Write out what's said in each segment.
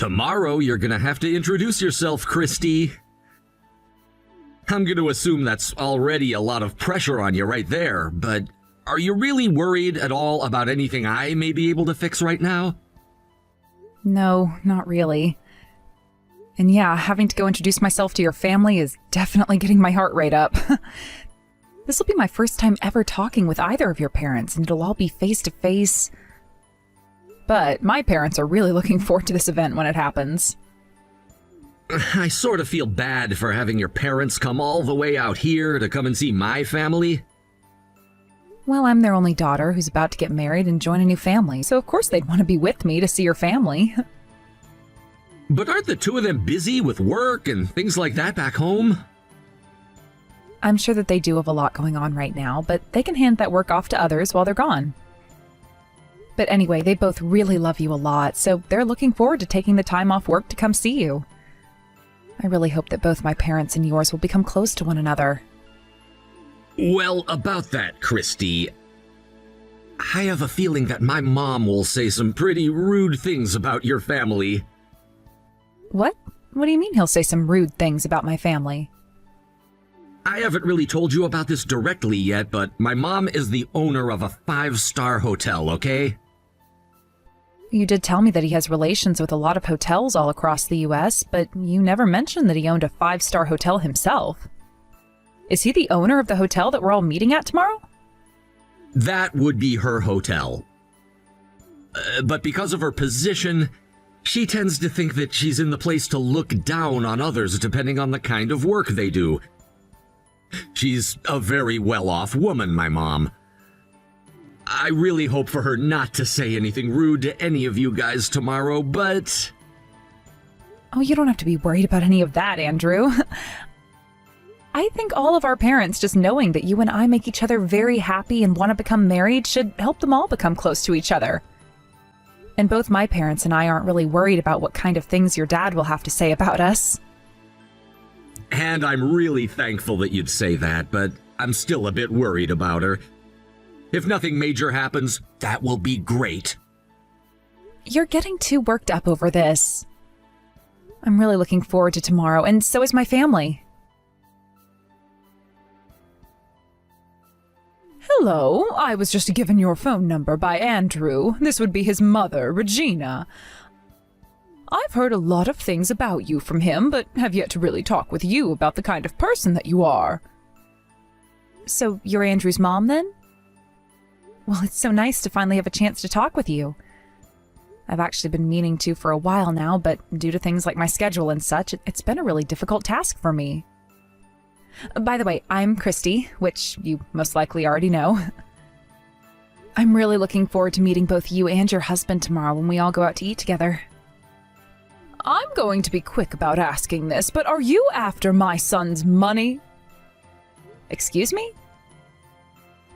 Tomorrow you're gonna have to introduce yourself, Christy. I'm gonna assume that's already a lot of pressure on you right there, but are you really worried at all about anything I may be able to fix right now? No, not really. And yeah, having to go introduce myself to your family is definitely getting my heart rate up. This will be my first time ever talking with either of your parents, and it'll all be face to face. But my parents are really looking forward to this event when it happens. I sort of feel bad for having your parents come all the way out here to come and see my family. Well, I'm their only daughter who's about to get married and join a new family, so of course they'd want to be with me to see your family. But aren't the two of them busy with work and things like that back home? I'm sure that they do have a lot going on right now, but they can hand that work off to others while they're gone. But anyway, they both really love you a lot, so they're looking forward to taking the time off work to come see you. I really hope that both my parents and yours will become close to one another. Well, about that, Christy, I have a feeling that my mom will say some pretty rude things about your family. What? What do you mean he'll say some rude things about my family? I haven't really told you about this directly yet, but my mom is the owner of a 5-star hotel, okay? You did tell me that he has relations with a lot of hotels all across the U.S., but you never mentioned that he owned a 5-star hotel himself. Is he the owner of the hotel that we're all meeting at tomorrow? That would be her hotel. But because of her position, she tends to think that she's in the place to look down on others depending on the kind of work they do. She's a very well-off woman, my mom. I really hope for her not to say anything rude to any of you guys tomorrow, but... Oh, you don't have to be worried about any of that, Andrew. I think all of our parents just knowing that you and I make each other very happy and want to become married should help them all become close to each other. And both my parents and I aren't really worried about what kind of things your dad will have to say about us. And I'm really thankful that you'd say that, but I'm still a bit worried about her. If nothing major happens, that will be great. You're getting too worked up over this. I'm really looking forward to tomorrow, and so is my family. Hello, I was just given your phone number by Andrew. This would be his mother, Regina. I've heard a lot of things about you from him, but have yet to really talk with you about the kind of person that you are. So you're Andrew's mom, then? Well, it's so nice to finally have a chance to talk with you. I've actually been meaning to for a while now, but due to things like my schedule and such, it's been a really difficult task for me. By the way, I'm Christy, which you most likely already know. I'm really looking forward to meeting both you and your husband tomorrow when we all go out to eat together. I'm going to be quick about asking this, but are you after my son's money? Excuse me?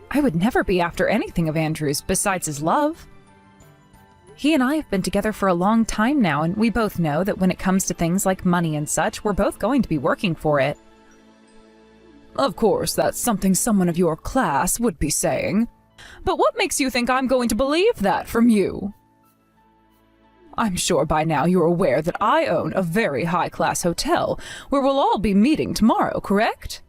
I would never be after anything of Andrew's besides his love. He and I have been together for a long time now, and we both know that when it comes to things like money and such, we're both going to be working for it. Of course, that's something someone of your class would be saying. But what makes you think I'm going to believe that from you? I'm sure by now you're aware that I own a very high-class hotel where we'll all be meeting tomorrow, correct?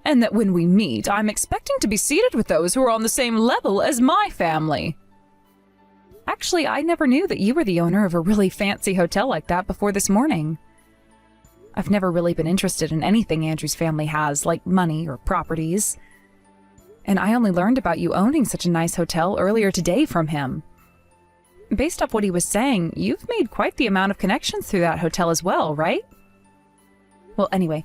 And that when we meet, I'm expecting to be seated with those who are on the same level as my family. Actually, I never knew that you were the owner of a really fancy hotel like that before this morning. I've never really been interested in anything Andrew's family has, like money or properties. And I only learned about you owning such a nice hotel earlier today from him. Based off what he was saying, you've made quite the amount of connections through that hotel as well, right? Well, anyway,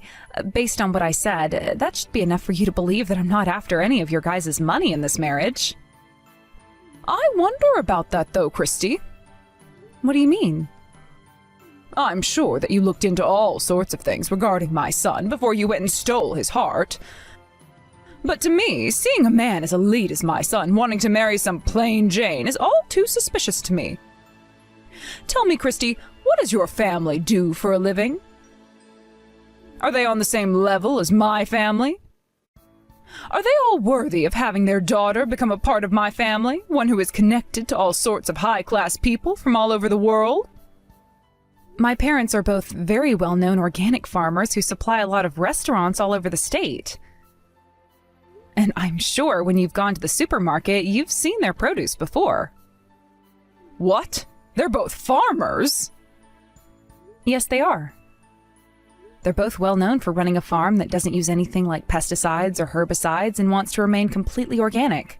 based on what I said, that should be enough for you to believe that I'm not after any of your guys' money in this marriage. I wonder about that though, Christy. What do you mean? I'm sure that you looked into all sorts of things regarding my son before you went and stole his heart. But to me, seeing a man as elite as my son wanting to marry some plain Jane is all too suspicious to me. Tell me, Christy, what does your family do for a living? Are they on the same level as my family? Are they all worthy of having their daughter become a part of my family, one who is connected to all sorts of high-class people from all over the world? My parents are both very well-known organic farmers who supply a lot of restaurants all over the state. And I'm sure when you've gone to the supermarket, you've seen their produce before. What? They're both farmers? Yes, they are. They're both well known for running a farm that doesn't use anything like pesticides or herbicides and wants to remain completely organic.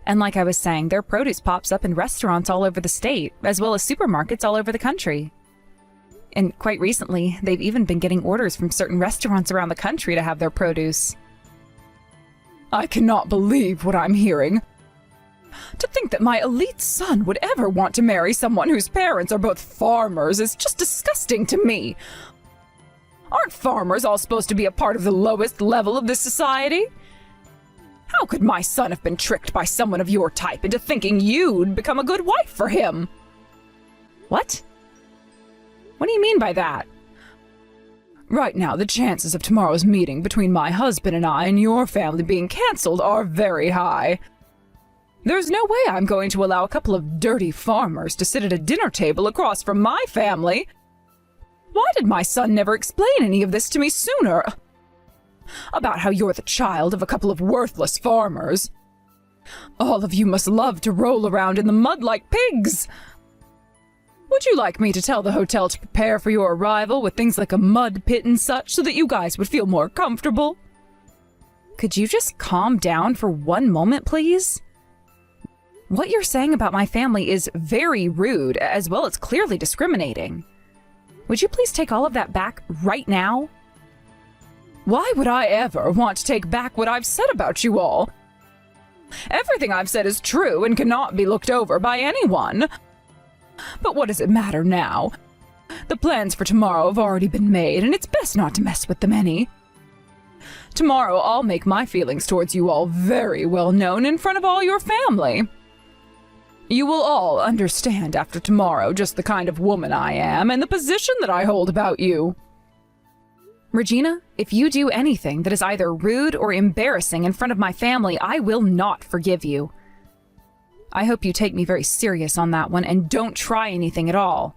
And like I was saying, their produce pops up in restaurants all over the state, as well as supermarkets all over the country. And quite recently, they've even been getting orders from certain restaurants around the country to have their produce. I cannot believe what I'm hearing. To think that my elite son would ever want to marry someone whose parents are both farmers is just disgusting to me. Aren't farmers all supposed to be a part of the lowest level of this society? How could my son have been tricked by someone of your type into thinking you'd become a good wife for him? What? What do you mean by that? Right now, the chances of tomorrow's meeting between my husband and I and your family being cancelled are very high. There's no way I'm going to allow a couple of dirty farmers to sit at a dinner table across from my family. Why did my son never explain any of this to me sooner? About how you're the child of a couple of worthless farmers. All of you must love to roll around in the mud like pigs. Would you like me to tell the hotel to prepare for your arrival with things like a mud pit and such so that you guys would feel more comfortable? Could you just calm down for one moment, please? What you're saying about my family is very rude, as well as clearly discriminating. Would you please take all of that back right now? Why would I ever want to take back what I've said about you all? Everything I've said is true and cannot be looked over by anyone. But what does it matter now? The plans for tomorrow have already been made, and it's best not to mess with them any. Tomorrow I'll make my feelings towards you all very well known in front of all your family. You will all understand after tomorrow just the kind of woman I am and the position that I hold about you. Regina, if you do anything that is either rude or embarrassing in front of my family, I will not forgive you. I hope you take me very serious on that one and don't try anything at all.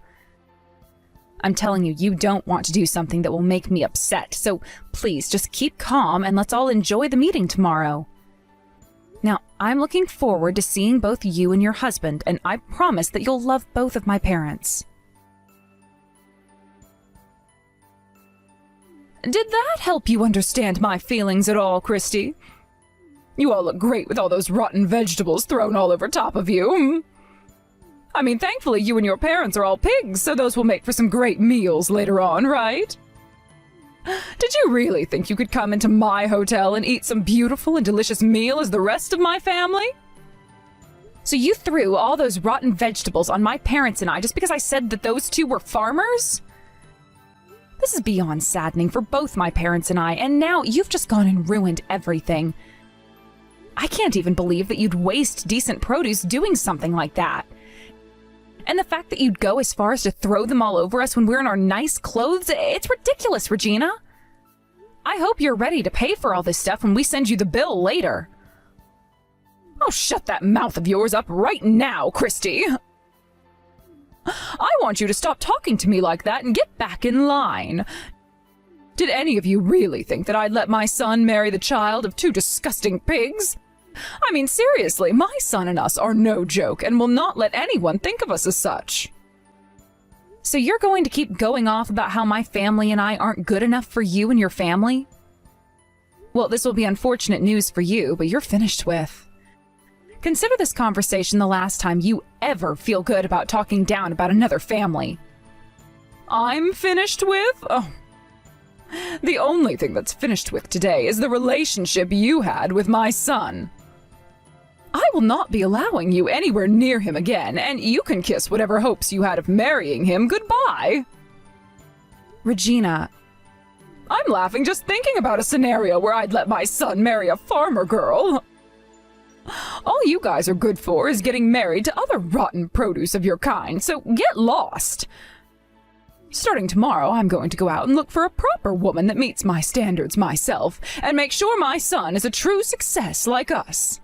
I'm telling you, you don't want to do something that will make me upset, so please just keep calm and let's all enjoy the meeting tomorrow. Now, I'm looking forward to seeing both you and your husband, and I promise that you'll love both of my parents. Did that help you understand my feelings at all, Christy? You all look great with all those rotten vegetables thrown all over top of you. I mean, thankfully you and your parents are all pigs, so those will make for some great meals later on, right? Did you really think you could come into my hotel and eat some beautiful and delicious meal as the rest of my family? So you threw all those rotten vegetables on my parents and I just because I said that those two were farmers? This is beyond saddening for both my parents and I, and now you've just gone and ruined everything. I can't even believe that you'd waste decent produce doing something like that. And the fact that you'd go as far as to throw them all over us when we're in our nice clothes, it's ridiculous, Regina. I hope you're ready to pay for all this stuff when we send you the bill later. Oh, shut that mouth of yours up right now, Christy. I want you to stop talking to me like that and get back in line. Did any of you really think that I'd let my son marry the child of two disgusting pigs? I mean, seriously, my son and us are no joke and will not let anyone think of us as such. So you're going to keep going off about how my family and I aren't good enough for you and your family? Well, this will be unfortunate news for you, but you're finished with. Consider this conversation the last time you ever feel good about talking down about another family. I'm finished with? Oh. The only thing that's finished with today is the relationship you had with my son. I will not be allowing you anywhere near him again, and you can kiss whatever hopes you had of marrying him goodbye. Regina, I'm laughing just thinking about a scenario where I'd let my son marry a farmer girl. All you guys are good for is getting married to other rotten produce of your kind, so get lost. Starting tomorrow, I'm going to go out and look for a proper woman that meets my standards myself, and make sure my son is a true success like us.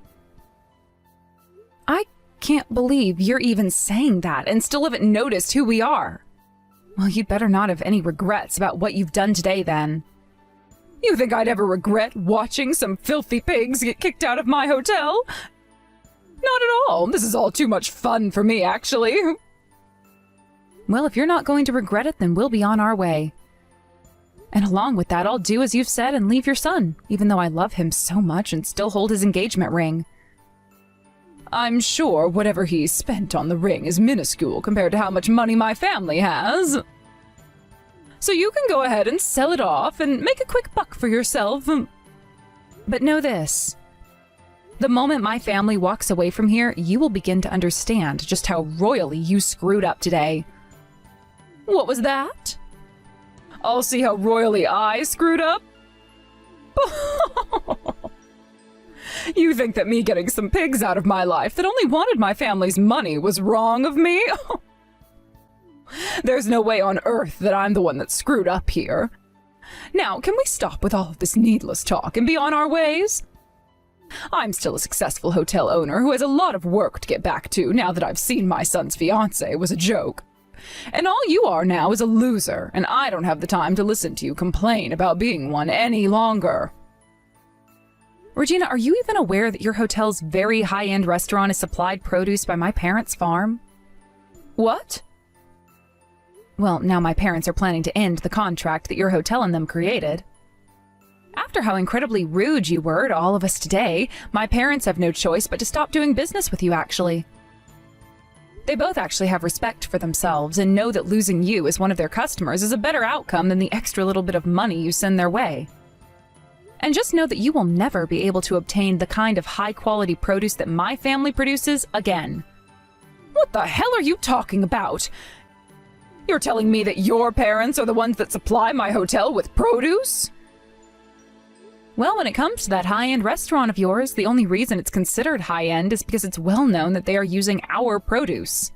I can't believe you're even saying that and still haven't noticed who we are. Well, you'd better not have any regrets about what you've done today, then. You think I'd ever regret watching some filthy pigs get kicked out of my hotel? Not at all. This is all too much fun for me, actually. Well, if you're not going to regret it, then we'll be on our way. And along with that, I'll do as you've said and leave your son, even though I love him so much and still hold his engagement ring. I'm sure whatever he's spent on the ring is minuscule compared to how much money my family has. So you can go ahead and sell it off and make a quick buck for yourself. But know this. The moment my family walks away from here, you will begin to understand just how royally you screwed up today. What was that? I'll see how royally I screwed up? You think that me getting some pigs out of my life that only wanted my family's money was wrong of me? There's no way on earth that I'm the one that screwed up here. Now, can we stop with all of this needless talk and be on our ways? I'm still a successful hotel owner who has a lot of work to get back to now that I've seen my son's fiancé was a joke. And all you are now is a loser, and I don't have the time to listen to you complain about being one any longer. Regina, are you even aware that your hotel's very high-end restaurant is supplied produce by my parents' farm? What? Well, now my parents are planning to end the contract that your hotel and them created. After how incredibly rude you were to all of us today, my parents have no choice but to stop doing business with you, actually. They both actually have respect for themselves and know that losing you as one of their customers is a better outcome than the extra little bit of money you send their way. And just know that you will never be able to obtain the kind of high-quality produce that my family produces again. What the hell are you talking about? You're telling me that your parents are the ones that supply my hotel with produce? Well, when it comes to that high-end restaurant of yours, the only reason it's considered high-end is because it's well known that they are using our produce.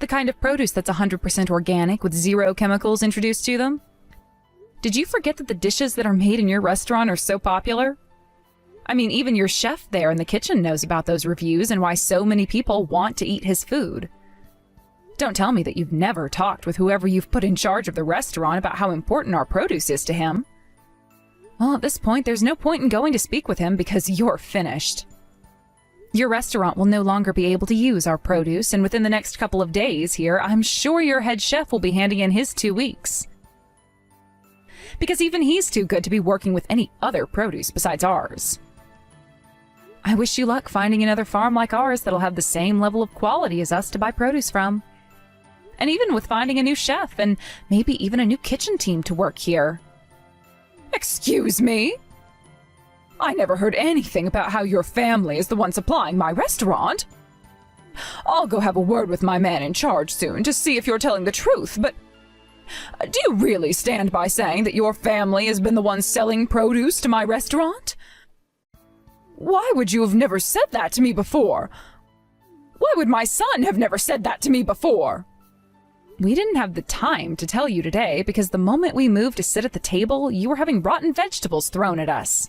The kind of produce that's 100% organic with zero chemicals introduced to them. Did you forget that the dishes that are made in your restaurant are so popular? I mean, even your chef there in the kitchen knows about those reviews and why so many people want to eat his food. Don't tell me that you've never talked with whoever you've put in charge of the restaurant about how important our produce is to him. Well, at this point, there's no point in going to speak with him because you're finished. Your restaurant will no longer be able to use our produce, and within the next couple of days here, I'm sure your head chef will be handing in his 2 weeks. Because even he's too good to be working with any other produce besides ours. I wish you luck finding another farm like ours that'll have the same level of quality as us to buy produce from. And even with finding a new chef and maybe even a new kitchen team to work here. Excuse me? I never heard anything about how your family is the one supplying my restaurant. I'll go have a word with my man in charge soon to see if you're telling the truth, but do you really stand by saying that your family has been the one selling produce to my restaurant? Why would you have never said that to me before? Why would my son have never said that to me before? We didn't have the time to tell you today because the moment we moved to sit at the table, you were having rotten vegetables thrown at us.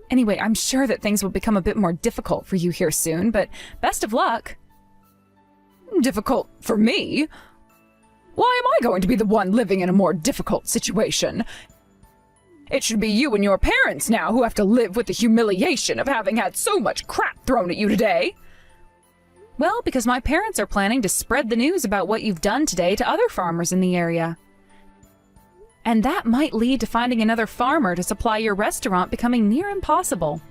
Anyway, I'm sure that things will become a bit more difficult for you here soon, but best of luck. Difficult for me? Why am I going to be the one living in a more difficult situation? It should be you and your parents now who have to live with the humiliation of having had so much crap thrown at you today. Well, because my parents are planning to spread the news about what you've done today to other farmers in the area. And that might lead to finding another farmer to supply your restaurant becoming near impossible.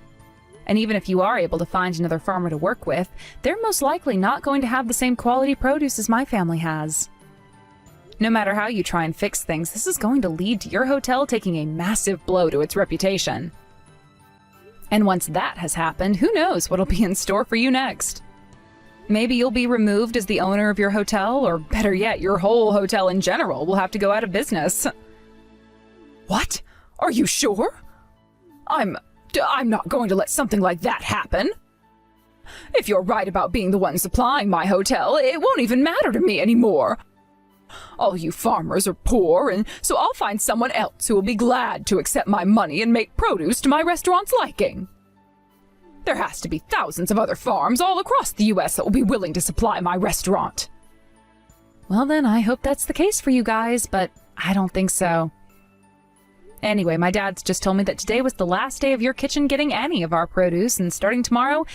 And even if you are able to find another farmer to work with, they're most likely not going to have the same quality produce as my family has. No matter how you try and fix things, this is going to lead to your hotel taking a massive blow to its reputation. And once that has happened, who knows what'll be in store for you next? Maybe you'll be removed as the owner of your hotel, or better yet, your whole hotel in general will have to go out of business. What? Are you sure? I'm not going to let something like that happen. If you're right about being the one supplying my hotel, it won't even matter to me anymore. All you farmers are poor, and so I'll find someone else who will be glad to accept my money and make produce to my restaurant's liking. There has to be thousands of other farms all across the U.S. that will be willing to supply my restaurant. Well then, I hope that's the case for you guys, but I don't think so. Anyway, my dad's just told me that today was the last day of your kitchen getting any of our produce, and starting tomorrow,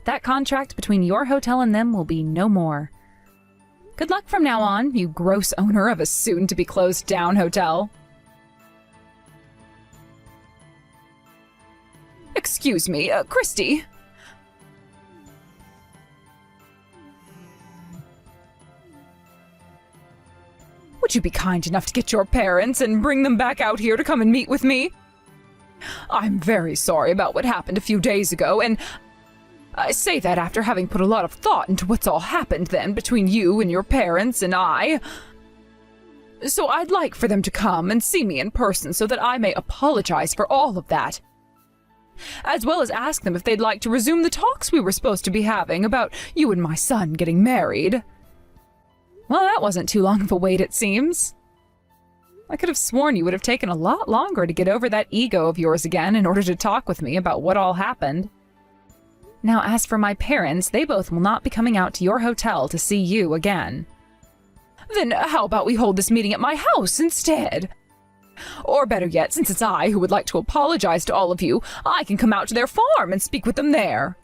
that contract between your hotel and them will be no more. Good luck from now on, you gross owner of a soon-to-be-closed-down hotel. Excuse me, Christy. Would you be kind enough to get your parents and bring them back out here to come and meet with me? I'm very sorry about what happened a few days ago, and I say that after having put a lot of thought into what's all happened then between you and your parents and I. So I'd like for them to come and see me in person so that I may apologize for all of that, as well as ask them if they'd like to resume the talks we were supposed to be having about you and my son getting married. Well, that wasn't too long of a wait, it seems. I could have sworn you would have taken a lot longer to get over that ego of yours again in order to talk with me about what all happened. Now, as for my parents, they both will not be coming out to your hotel to see you again. Then how about we hold this meeting at my house instead? Or better yet, since it's I who would like to apologize to all of you, I can come out to their farm and speak with them there.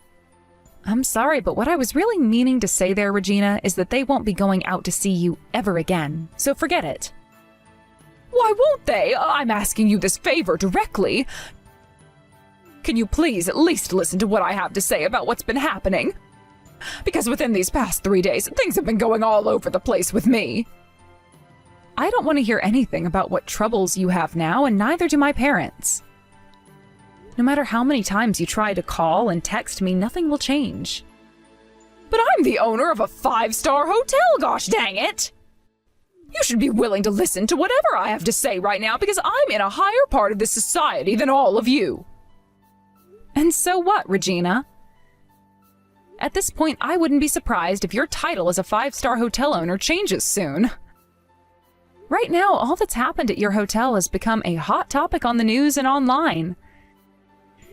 I'm sorry, but what I was really meaning to say there, Regina, is that they won't be going out to see you ever again, so forget it. Why won't they? I'm asking you this favor directly. Can you please at least listen to what I have to say about what's been happening? Because within these past 3 days, things have been going all over the place with me. I don't want to hear anything about what troubles you have now, and neither do my parents. No matter how many times you try to call and text me, nothing will change. But I'm the owner of a 5-star hotel, gosh dang it! You should be willing to listen to whatever I have to say right now, because I'm in a higher part of this society than all of you. And so what, Regina? At this point, I wouldn't be surprised if your title as a 5-star hotel owner changes soon. Right now, all that's happened at your hotel has become a hot topic on the news and online.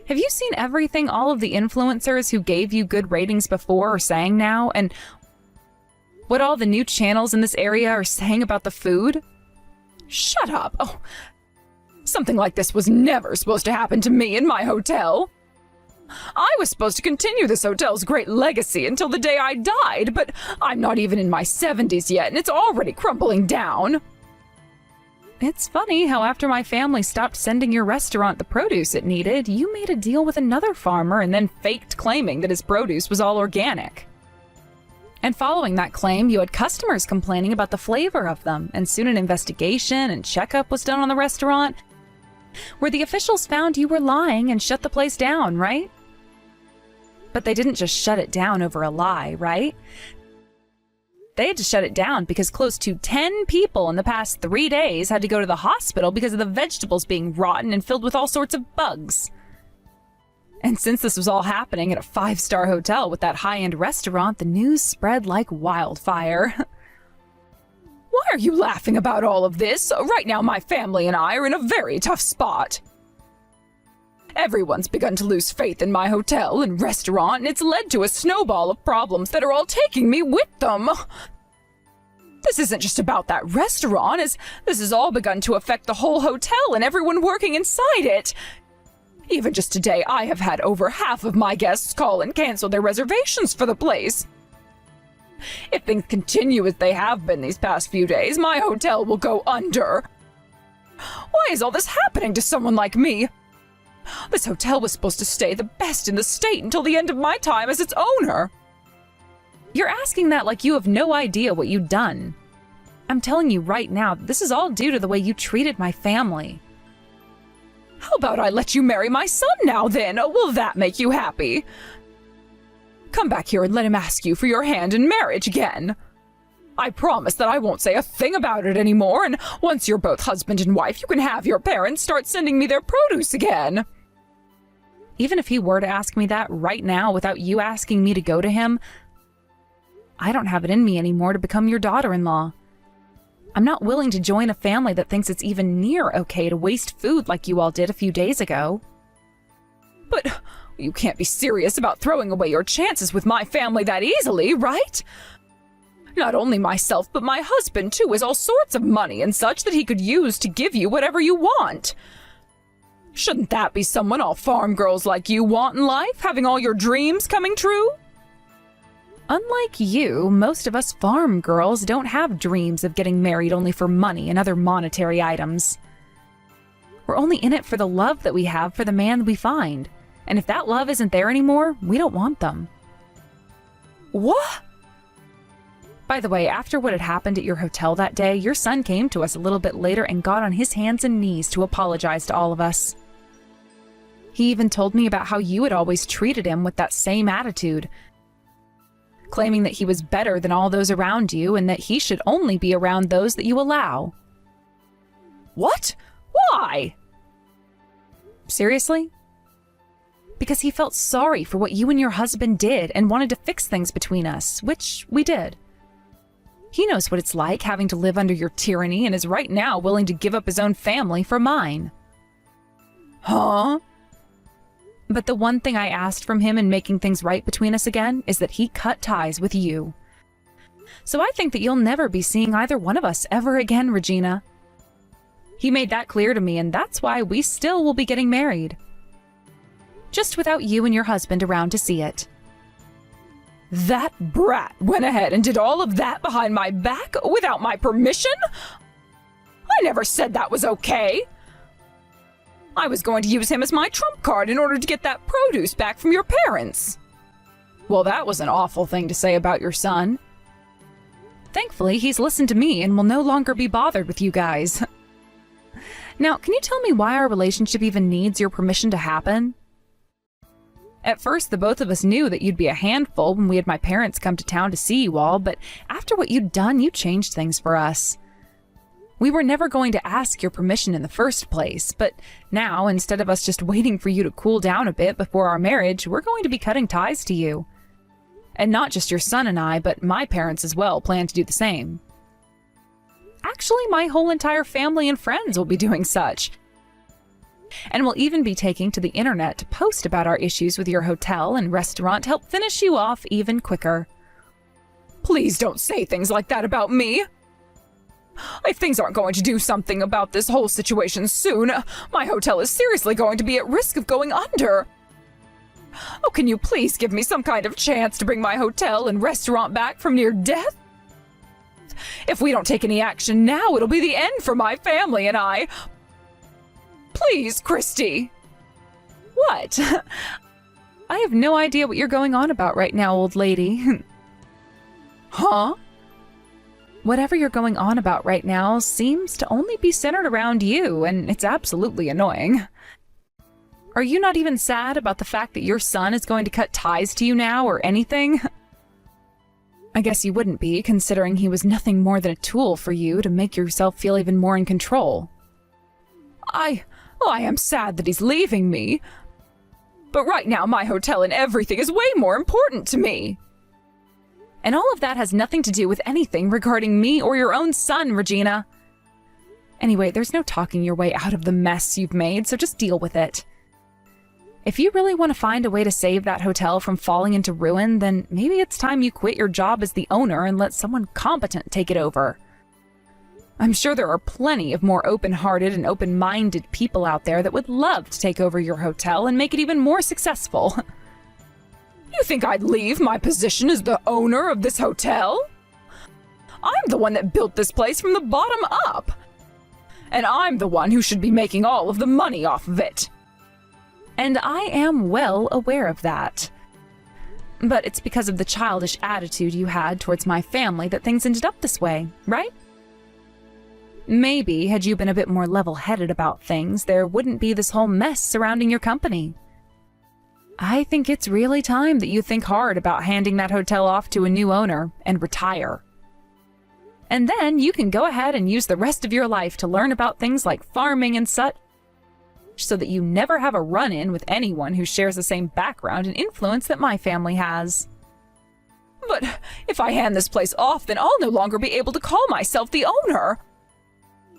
Have you seen everything all of the influencers who gave you good ratings before are saying now, and what all the new channels in this area are saying about the food? Shut up! Oh, something like this was never supposed to happen to me in my hotel. I was supposed to continue this hotel's great legacy until the day I died, but I'm not even in my 70s yet, and it's already crumbling down. It's funny how after my family stopped sending your restaurant the produce it needed, you made a deal with another farmer and then faked claiming that his produce was all organic. And following that claim, you had customers complaining about the flavor of them, and soon an investigation and checkup was done on the restaurant, where the officials found you were lying and shut the place down, right? But they didn't just shut it down over a lie, right? They had to shut it down because close to 10 people in the past 3 days had to go to the hospital because of the vegetables being rotten and filled with all sorts of bugs. And since this was all happening at a 5-star hotel with that high-end restaurant, the news spread like wildfire. Why are you laughing about all of this? Right now, my family and I are in a very tough spot. Everyone's begun to lose faith in my hotel and restaurant, and it's led to a snowball of problems that are all taking me with them. This isn't just about that restaurant, as this has all begun to affect the whole hotel and everyone working inside it. Even just today, I have had over half of my guests call and cancel their reservations for the place. If things continue as they have been these past few days, my hotel will go under. Why is all this happening to someone like me? This hotel was supposed to stay the best in the state until the end of my time as its owner. You're asking that like you have no idea what you've done. I'm telling you right now, this is all due to the way you treated my family. How about I let you marry my son now then? Will that make you happy? Come back here and let him ask you for your hand in marriage again. I promise that I won't say a thing about it anymore, and once you're both husband and wife, you can have your parents start sending me their produce again. Even if he were to ask me that right now without you asking me to go to him, I don't have it in me anymore to become your daughter-in-law. I'm not willing to join a family that thinks it's even near okay to waste food like you all did a few days ago. But you can't be serious about throwing away your chances with my family that easily, right? Not only myself, but my husband, too, has all sorts of money and such that he could use to give you whatever you want. Shouldn't that be someone all farm girls like you want in life, having all your dreams coming true? Unlike you, most of us farm girls don't have dreams of getting married only for money and other monetary items. We're only in it for the love that we have for the man we find. And if that love isn't there anymore, we don't want them. What? By the way, after what had happened at your hotel that day, your son came to us a little bit later and got on his hands and knees to apologize to all of us. He even told me about how you had always treated him with that same attitude, claiming that he was better than all those around you and that he should only be around those that you allow. What? Why? Seriously? Because he felt sorry for what you and your husband did and wanted to fix things between us, which we did. He knows what it's like having to live under your tyranny and is right now willing to give up his own family for mine. Huh? But the one thing I asked from him in making things right between us again is that he cut ties with you. So I think that you'll never be seeing either one of us ever again, Regina. He made that clear to me, and that's why we still will be getting married. Just without you and your husband around to see it. That brat went ahead and did all of that behind my back without my permission? I never said that was okay. I was going to use him as my trump card in order to get that produce back from your parents. Well, that was an awful thing to say about your son. Thankfully, he's listened to me and will no longer be bothered with you guys. Now, can you tell me why our relationship even needs your permission to happen? At first, the both of us knew that you'd be a handful when we had my parents come to town to see you all, but after what you'd done, you changed things for us. We were never going to ask your permission in the first place, but now, instead of us just waiting for you to cool down a bit before our marriage, we're going to be cutting ties to you. And not just your son and I, but my parents as well plan to do the same. Actually, my whole entire family and friends will be doing such. And we'll even be taking to the internet to post about our issues with your hotel and restaurant to help finish you off even quicker. Please don't say things like that about me. If things aren't going to do something about this whole situation soon, my hotel is seriously going to be at risk of going under. Oh, can you please give me some kind of chance to bring my hotel and restaurant back from near death? If we don't take any action now, it'll be the end for my family and I. Please, Christy. What? I have no idea what you're going on about right now, old lady. Huh? Whatever you're going on about right now seems to only be centered around you, and it's absolutely annoying. Are you not even sad about the fact that your son is going to cut ties to you now or anything? I guess you wouldn't be, considering he was nothing more than a tool for you to make yourself feel even more in control. I am sad that he's leaving me. But right now, my hotel and everything is way more important to me. And all of that has nothing to do with anything regarding me or your own son, Regina. Anyway, there's no talking your way out of the mess you've made, so just deal with it. If you really want to find a way to save that hotel from falling into ruin, then maybe it's time you quit your job as the owner and let someone competent take it over. I'm sure there are plenty of more open-hearted and open-minded people out there that would love to take over your hotel and make it even more successful. You think I'd leave my position as the owner of this hotel? I'm the one that built this place from the bottom up. And I'm the one who should be making all of the money off of it. And I am well aware of that. But it's because of the childish attitude you had towards my family that things ended up this way, right? Maybe, had you been a bit more level-headed about things, there wouldn't be this whole mess surrounding your company. I think it's really time that you think hard about handing that hotel off to a new owner and retire. And then you can go ahead and use the rest of your life to learn about things like farming and such, so that you never have a run-in with anyone who shares the same background and influence that my family has. But if I hand this place off, then I'll no longer be able to call myself the owner.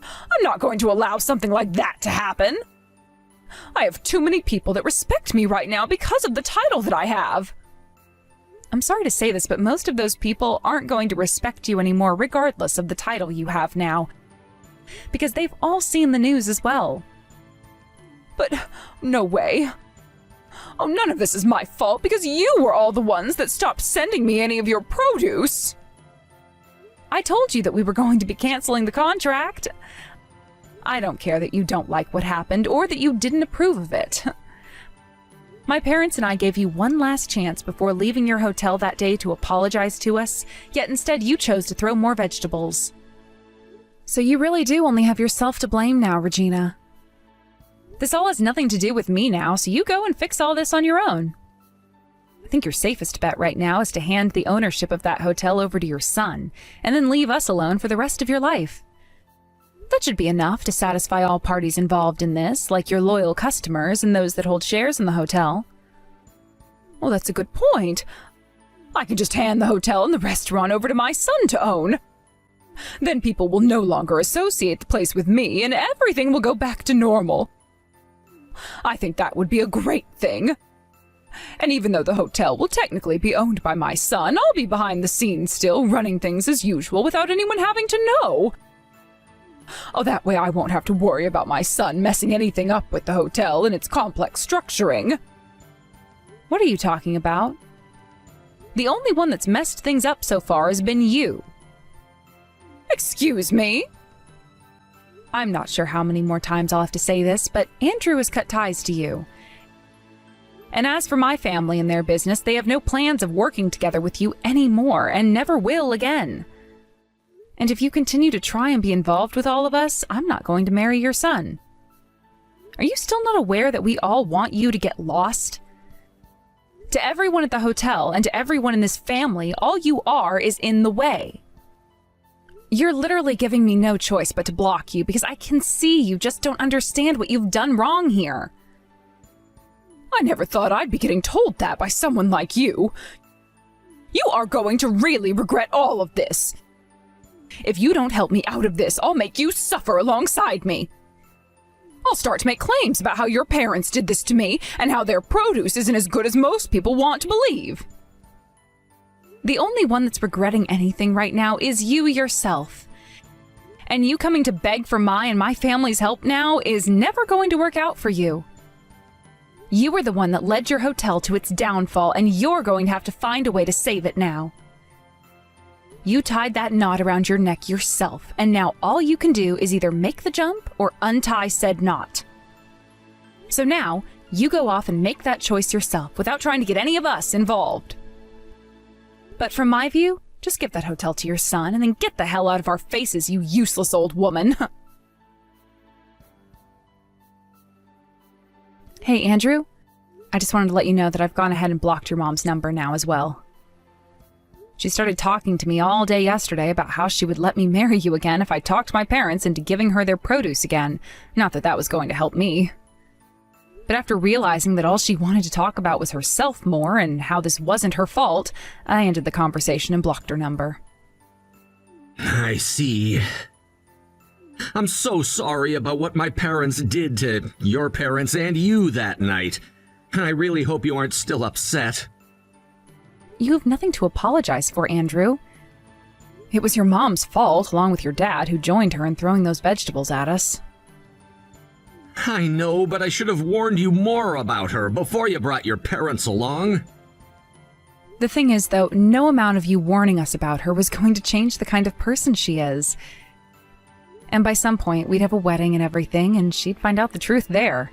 I'm not going to allow something like that to happen. I have too many people that respect me right now because of the title that I have. I'm sorry to say this, but most of those people aren't going to respect you anymore regardless of the title you have now. Because they've all seen the news as well. But no way. Oh, none of this is my fault because you were all the ones that stopped sending me any of your produce. I told you that we were going to be canceling the contract. I don't care that you don't like what happened or that you didn't approve of it. My parents and I gave you one last chance before leaving your hotel that day to apologize to us, yet instead you chose to throw more vegetables. So you really do only have yourself to blame now, Regina. This all has nothing to do with me now, so you go and fix all this on your own. I think your safest bet right now is to hand the ownership of that hotel over to your son, and then leave us alone for the rest of your life. That should be enough to satisfy all parties involved in this, like your loyal customers and those that hold shares in the hotel. Well, that's a good point. I can just hand the hotel and the restaurant over to my son to own. Then people will no longer associate the place with me, and everything will go back to normal. I think that would be a great thing. And even though the hotel will technically be owned by my son, I'll be behind the scenes still, running things as usual without anyone having to know. Oh, that way I won't have to worry about my son messing anything up with the hotel and its complex structuring. What are you talking about? The only one that's messed things up so far has been you. Excuse me? I'm not sure how many more times I'll have to say this, but Andrew has cut ties to you. And as for my family and their business, they have no plans of working together with you anymore and never will again. And if you continue to try and be involved with all of us, I'm not going to marry your son. Are you still not aware that we all want you to get lost? To everyone at the hotel and to everyone in this family, all you are is in the way. You're literally giving me no choice but to block you because I can see you just don't understand what you've done wrong here. I never thought I'd be getting told that by someone like you. You are going to really regret all of this. If you don't help me out of this, I'll make you suffer alongside me. I'll start to make claims about how your parents did this to me and how their produce isn't as good as most people want to believe. The only one that's regretting anything right now is you yourself. And you coming to beg for my and my family's help now is never going to work out for you. You were the one that led your hotel to its downfall, and you're going to have to find a way to save it now. You tied that knot around your neck yourself, and now all you can do is either make the jump or untie said knot. So now, you go off and make that choice yourself without trying to get any of us involved. But from my view, just give that hotel to your son and then get the hell out of our faces, you useless old woman. Hey, Andrew. I just wanted to let you know that I've gone ahead and blocked your mom's number now as well. She started talking to me all day yesterday about how she would let me marry you again if I talked my parents into giving her their produce again. Not that that was going to help me. But after realizing that all she wanted to talk about was herself more and how this wasn't her fault, I ended the conversation and blocked her number. I see. I'm so sorry about what my parents did to your parents and you that night. I really hope you aren't still upset. You have nothing to apologize for, Andrew. It was your mom's fault, along with your dad, who joined her in throwing those vegetables at us. I know, but I should have warned you more about her before you brought your parents along. The thing is, though, no amount of you warning us about her was going to change the kind of person she is. And by some point, we'd have a wedding and everything, and she'd find out the truth there.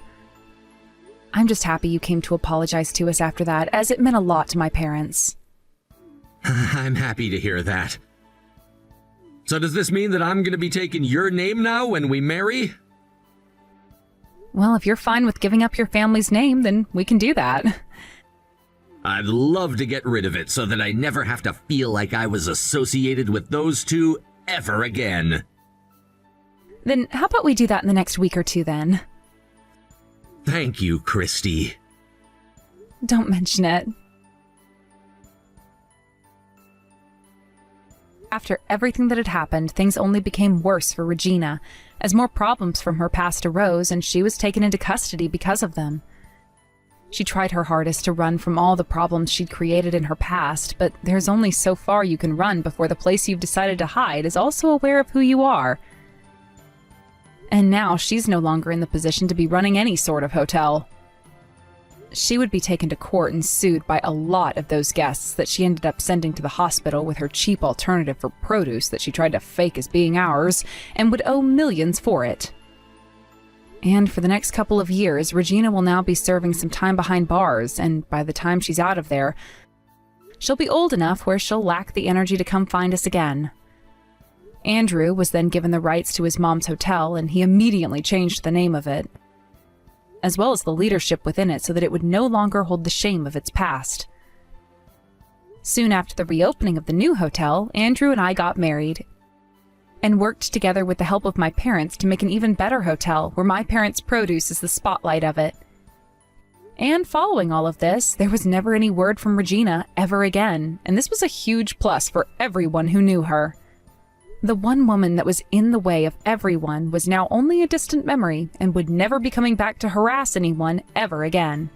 I'm just happy you came to apologize to us after that, as it meant a lot to my parents. I'm happy to hear that. So does this mean that I'm going to be taking your name now when we marry? Well, if you're fine with giving up your family's name, then we can do that. I'd love to get rid of it so that I never have to feel like I was associated with those two ever again. Then how about we do that in the next week or two then? Thank you, Christy. Don't mention it. After everything that had happened, things only became worse for Regina, as more problems from her past arose and she was taken into custody because of them. She tried her hardest to run from all the problems she'd created in her past, but there's only so far you can run before the place you've decided to hide is also aware of who you are. And now she's no longer in the position to be running any sort of hotel. She would be taken to court and sued by a lot of those guests that she ended up sending to the hospital with her cheap alternative for produce that she tried to fake as being ours, and would owe millions for it. And for the next couple of years, Regina will now be serving some time behind bars, and by the time she's out of there, she'll be old enough where she'll lack the energy to come find us again. Andrew was then given the rights to his mom's hotel, and he immediately changed the name of it, as well as the leadership within it, so that it would no longer hold the shame of its past. Soon after the reopening of the new hotel, Andrew and I got married, and worked together with the help of my parents to make an even better hotel where my parents' produce is the spotlight of it. And following all of this, there was never any word from Regina ever again, and this was a huge plus for everyone who knew her. The one woman that was in the way of everyone was now only a distant memory and would never be coming back to harass anyone ever again.